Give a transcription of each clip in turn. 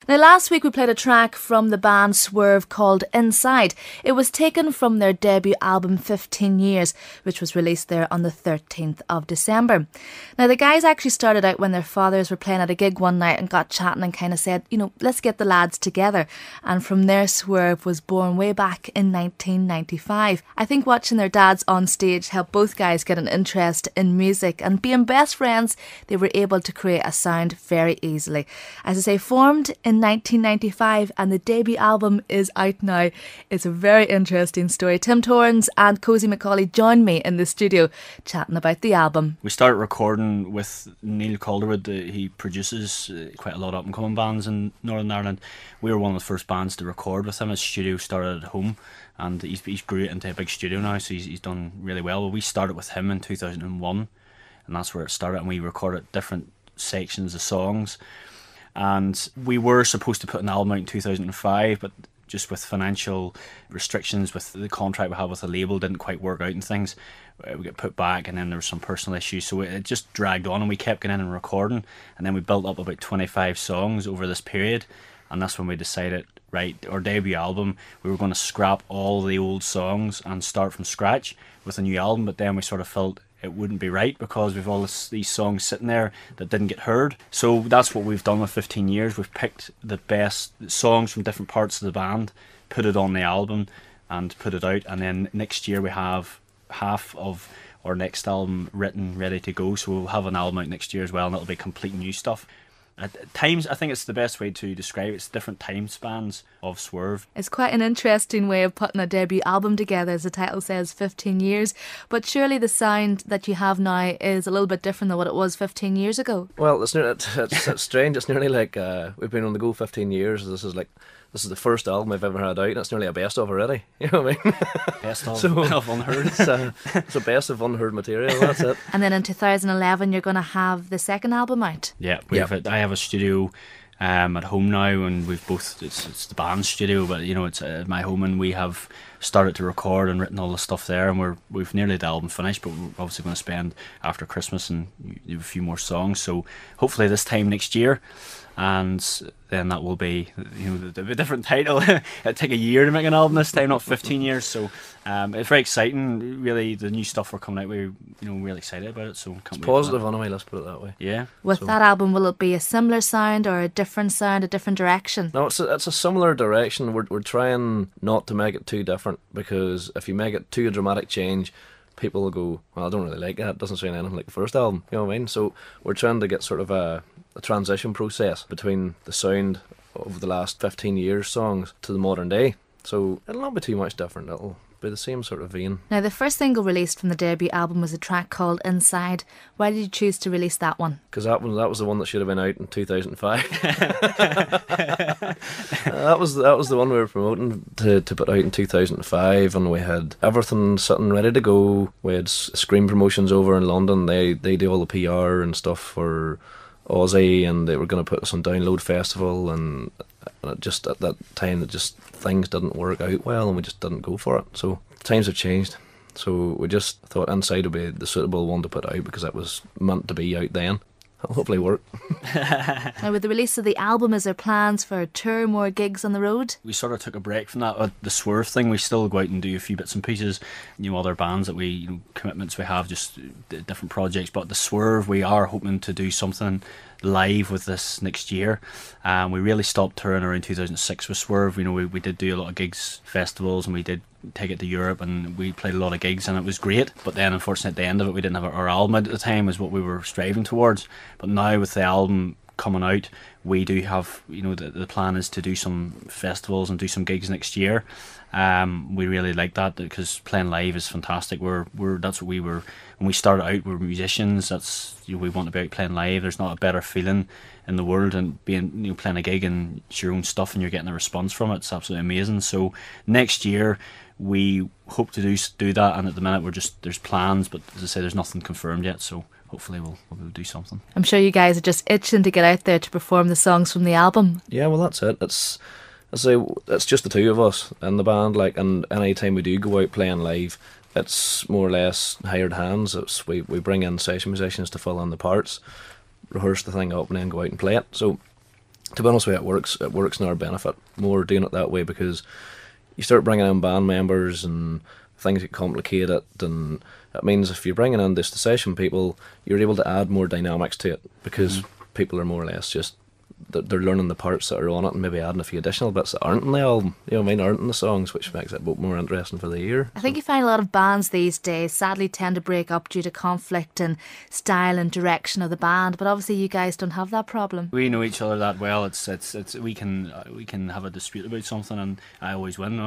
Now, last week we played a track from the band SWURVE called Inside. It was taken from their debut album 15 Years, which was released there on the 13th of December. Now, the guys actually started out when their fathers were playing at a gig one night and got chatting and kind of said, you know, let's get the lads together. And from there, SWURVE was born way back in 1995. I think watching their dads on stage helped both guys get an interest in music, and being best friends, they were able to create a sound very easily. As I say, formed in 1995, and the debut album is out now. It's a very interesting story. Tim Torrance and Cozy McCauley joined me in the studio chatting about the album. We started recording with Neil Calderwood. He produces quite a lot of up-and-coming bands in Northern Ireland. We were one of the first bands to record with him. His studio started at home, and he's grew it into a big studio now, so he's done really well. We started with him in 2001, and that's where it started, and we recorded different sections of songs. And we were supposed to put an album out in 2005, but just with financial restrictions, with the contract we had with the label, didn't quite work out and things. We got put back, and then there were some personal issues, so it just dragged on, and we kept getting in and recording, and then we built up about 25 songs over this period, and that's when we decided, right, our debut album, we were going to scrap all the old songs and start from scratch with a new album. But then we sort of felt it wouldn't be right, because we've all these songs sitting there that didn't get heard. So that's what we've done with 15 Years. We've picked the best songs from different parts of the band, put it on the album and put it out, and then next year we have half of our next album written, ready to go. So we'll have an album out next year as well, and it'll be complete new stuff. At times, I think it's the best way to describe it. It's different time spans of SWURVE. It's quite an interesting way of putting a debut album together, as the title says, 15 years. But surely the sound that you have now is a little bit different than what it was 15 years ago. Well, it's strange. It's nearly like we've been on the go 15 years. This is the first album I've ever had out, and it's nearly a best of already. You know what I mean? Best of unheard. It's a best of unheard material, that's it. And then in 2011 you're going to have the second album out. Yeah, I have a studio at home now, and we've both, it's the band's studio, but you know, it's at my home, and we have started to record and written all the stuff there, and we've nearly the album finished, but we're obviously going to spend after Christmas and do a few more songs, so hopefully this time next year. And then that will be, you know, the different title. It'll take a year to make an album this time, not 15 years. So it's very exciting. Really, the new stuff we're coming out with, really excited about it. So it's positive anyway. Let's put it that way. Yeah. With that album, will it be a similar sound or a different sound, a different direction? No, it's a similar direction. We're trying not to make it too different, because if you make it too a dramatic change, people will go, well, I don't really like that. It doesn't sound anything like the first album. You know what I mean? So we're trying to get sort of a transition process between the sound of the last 15 years songs to the modern day. So it'll not be too much different. It'll be the same sort of vein. Now, the first single released from the debut album was a track called Inside. Why did you choose to release that one? Because that was the one that should have been out in 2005. That was the one we were promoting to put out in 2005, and we had everything sitting ready to go. We had Scream Promotions over in London. They do all the PR and stuff for Aussie, and they were going to put us on Download Festival, and it just at that time things didn't work out well, and we just didn't go for it. So times have changed, so we just thought Inside would be the suitable one to put out, because it was meant to be out then. It'll hopefully work. Now, with the release of the album, is there plans for a tour, more gigs on the road? We sort of took a break from that. The SWURVE thing, we still go out and do a few bits and pieces. Other bands that we, commitments we have, just different projects. But the SWURVE, we are hoping to do something live with this next year. We really stopped touring around 2006 with SWURVE. We did do a lot of gigs, festivals, and we did take it to Europe, and we played a lot of gigs, and it was great. But then unfortunately at the end of it, we didn't have our album out at the time, is what we were striving towards. But now with the album coming out, we do have, the plan is to do some festivals and do some gigs next year. We really like that, because playing live is fantastic. That's what we were when we started out. We're musicians. That's we want to be out playing live. There's not a better feeling in the world, and being playing a gig and it's your own stuff and you're getting a response from it. It's absolutely amazing. So next year we hope to do that, and at the minute there's plans, but as I say, there's nothing confirmed yet. So hopefully we'll do something. I'm sure you guys are just itching to get out there to perform the songs from the album. Yeah, well, that's it. It's just the two of us in the band, and any time we do go out playing live, it's more or less hired hands. We bring in session musicians to fill in the parts, rehearse the thing up, and then go out and play it. So to be honest with you, it works in our benefit more doing it that way, because you start bringing in band members and things get complicated, and it means if you're bringing in just the session people, you're able to add more dynamics to it, because people are more or less just they're learning the parts that are on it and maybe adding a few additional bits that aren't in the album, you know what I mean, aren't in the songs, which makes it more interesting for the ear. I think you find a lot of bands these days sadly tend to break up due to conflict and style and direction of the band, but obviously you guys don't have that problem. We know each other that well. It's we can have a dispute about something, and I always win.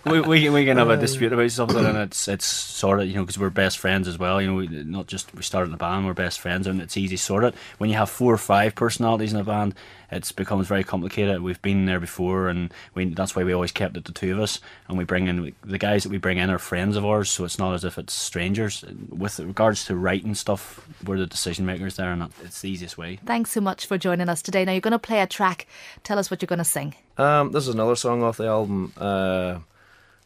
we can have a dispute about something, and it's sort of, you know, because we're best friends as well. You know, we started in a band, we're best friends, and it's easy to sort it. When you have 4 or 5 personalities in a band, it becomes very complicated. We've been there before, and that's why we always kept it to 2 of us. And we bring in the guys that we bring in are friends of ours, so it's not as if it's strangers. With regards to writing stuff, we're the decision makers there, and it's the easiest way. Thanks so much for joining us today. Now you're going to play a track. Tell us what you're going to sing. This is another song off the album.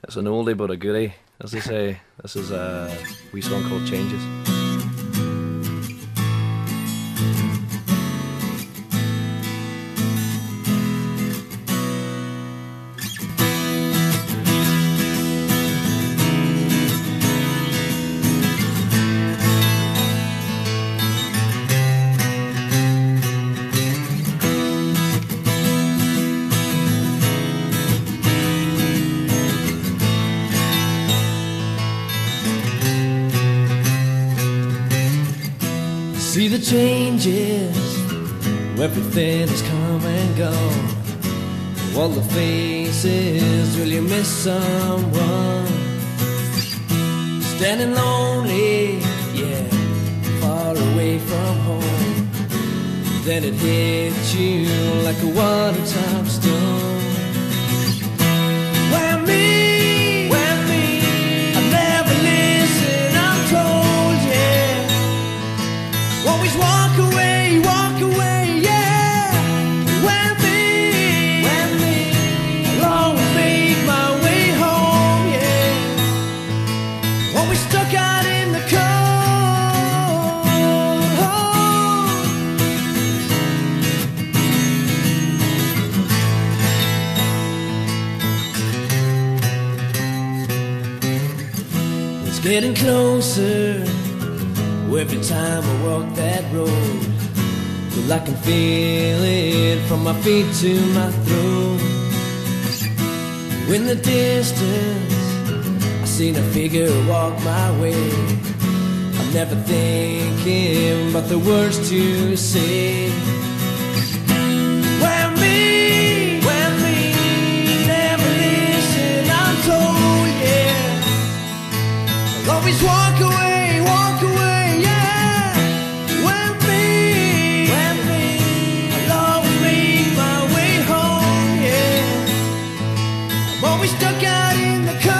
It's an oldie but a goodie, as they say. This is a wee song called Changes. See the changes, everything has come and gone. All the faces, will you miss someone? Standing lonely, yeah, far away from home. Then it hit you like a one-time stone. Why me? I never listen, I'm told, yeah. Always walk away, yeah. When me, I'll always make my way home, yeah. Always stuck out in the cold. It's getting closer every time I walk that road. Well, I can feel it from my feet to my throat. In the distance, I seen a figure walk my way. I'm never thinking but the words to say. Why me? Never listen, I'm told, yeah. I'll always walk away. Stuck out in the cold.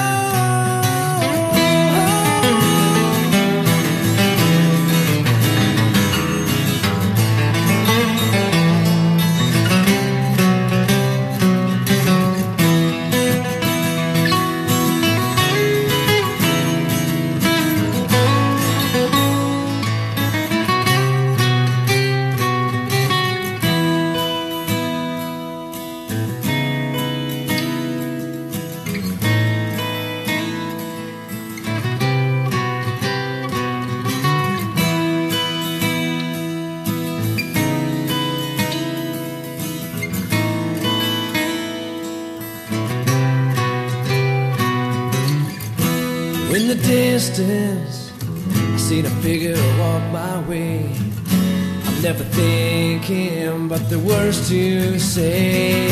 In the distance, I seen a figure walk my way. I'm never thinking but the words to say.